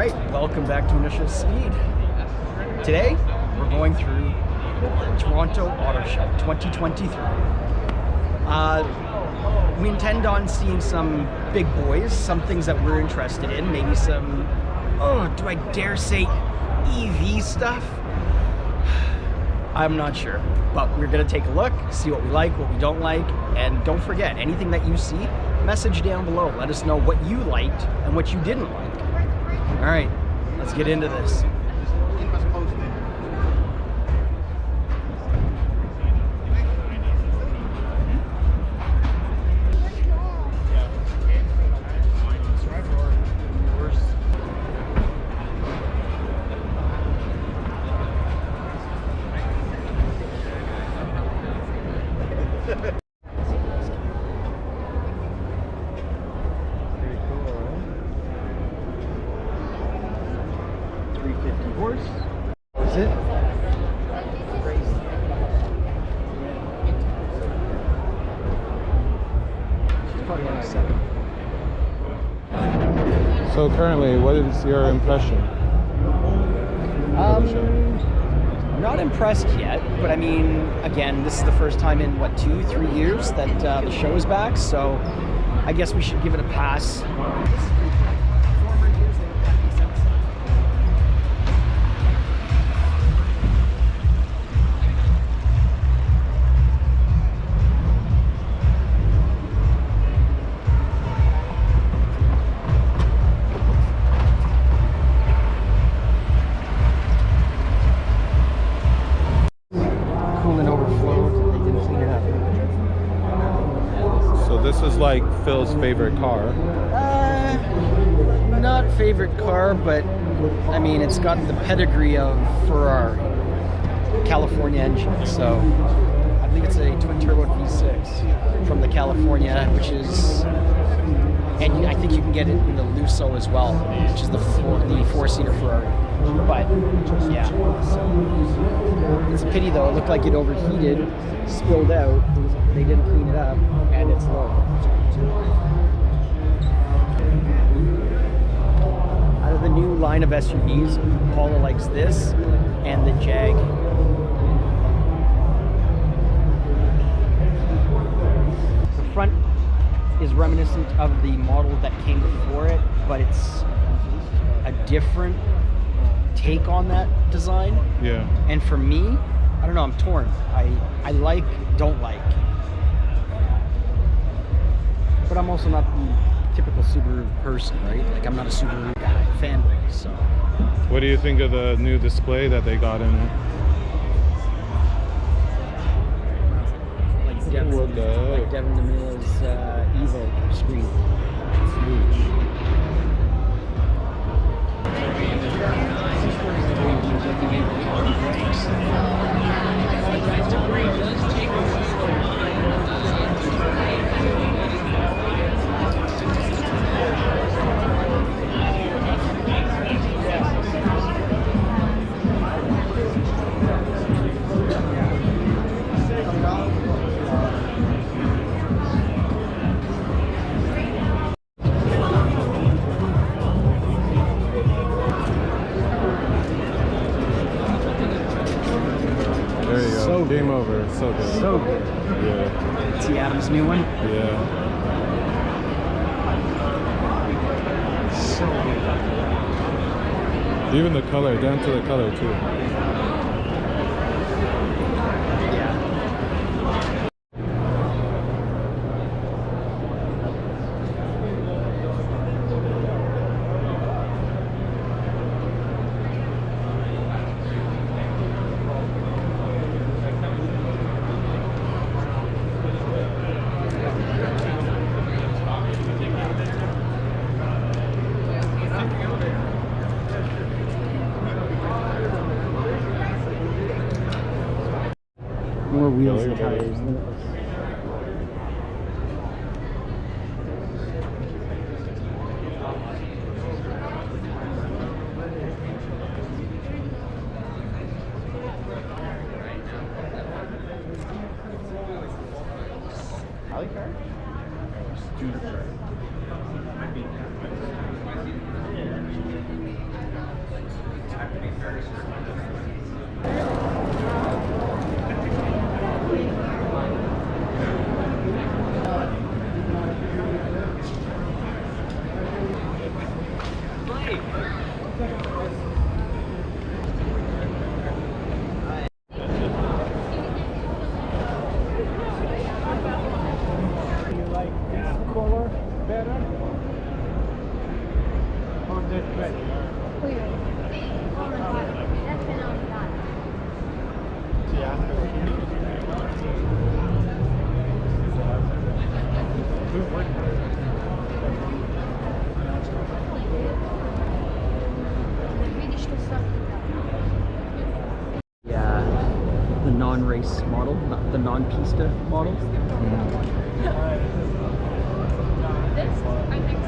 right, welcome back to Initial Speed. Today, we're going through Toronto Auto Show 2023. We intend on seeing some big boys, some things that we're interested in, maybe some, do I dare say EV stuff? I'm not sure, but we're gonna take a look, see what we like, what we don't like, and don't forget, anything that you see, message down below. Let us know what you liked and what you didn't like. All right, let's get into this. Is it? Crazy. She's probably on 7. So currently, what is your impression? Not impressed yet, but I mean, again, this is the first time in, what, 2-3 years that the show is back, so I guess we should give it a pass. This is like Phil's favorite car. Not favorite car, but I mean, it's got the pedigree of Ferrari, California engine. So I believe it's a twin turbo V6 from the California, which is, and I think you can get it in the Lusso as well, which is the four-seater Ferrari. But yeah, so it's a pity though. It looked like it overheated, spilled out. They didn't clean it up, and it's low. Out of the new line of SUVs, Paula likes this and the Jag. The front is reminiscent of the model that came before it, but it's a different take on that design. Yeah. And for me, I don't know, I'm torn. I like, don't like. But I'm also not the typical Subaru person, right? Like, I'm not a Subaru guy, fanboy, so. What do you think of the new display that they got in it? Like Devin DeMille's Evo screen. It's huge. There you go. So Game over. So good. So good. Yeah. See Adam's new one? Yeah. So good. Even the color, down to the color too. More wheels and tires. Alley car? Junior car. Yeah, the non-race model, not the non-pista model. This, I think.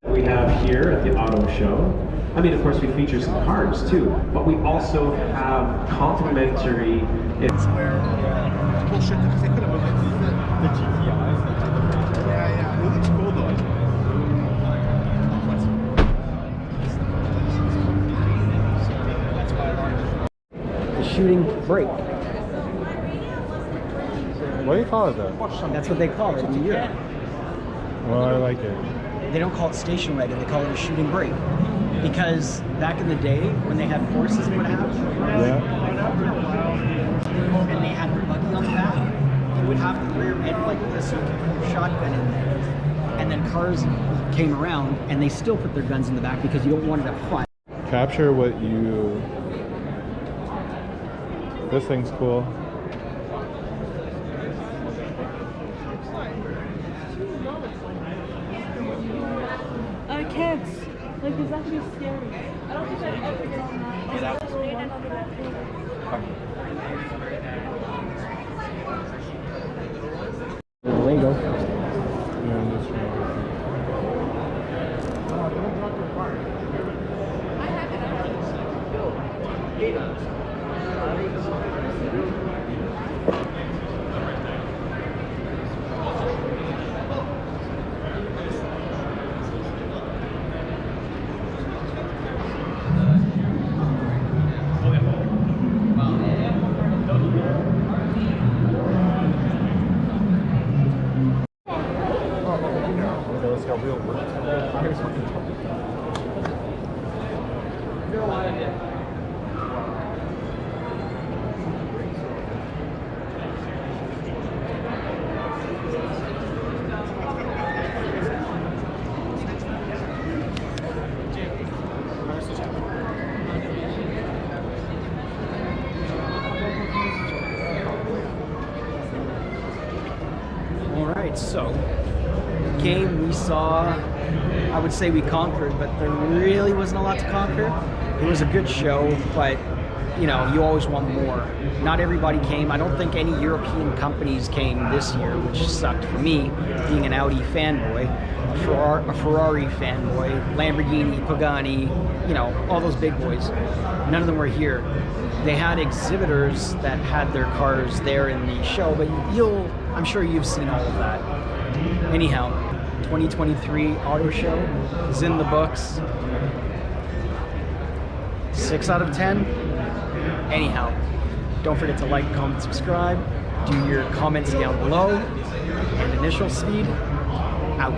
We have here at the auto show. I mean, of course, we feature some cars too, but we also have complimentary. It's Bullshit, because they could have like the GTIs. Yeah, it looks cool though. The shooting brake. What do you call it though? That's what they call it in Europe. Well, I like it. They don't call it station wagon, they call it a shooting brake. Because back in the day, when they had horses and what have you, Yeah. and they had the buggy on the back, they would have the rear end like this, so you could put your shotgun in there. And then cars came around, and they still put their guns in the back because you don't want it up front. Capture what you. This thing's cool. I can't. Like, it's actually scary. I don't think I'd ever get on that. The Lego. Yeah, this one. Alright, so the game we saw, I would say we conquered, but there really wasn't a lot to conquer. It was a good show, but you know, you always want more. Not everybody came. I don't think any European companies came this year, which sucked for me, being an Audi fanboy, a Ferrari fanboy, Lamborghini, Pagani, you know, all those big boys. None of them were here. They had exhibitors that had their cars there in the show, but I'm sure you've seen all of that. Anyhow, 2023 auto show is in the books. 6 out of 10. Anyhow, don't forget to like, comment, subscribe. Do your comments down below. And initial speed out.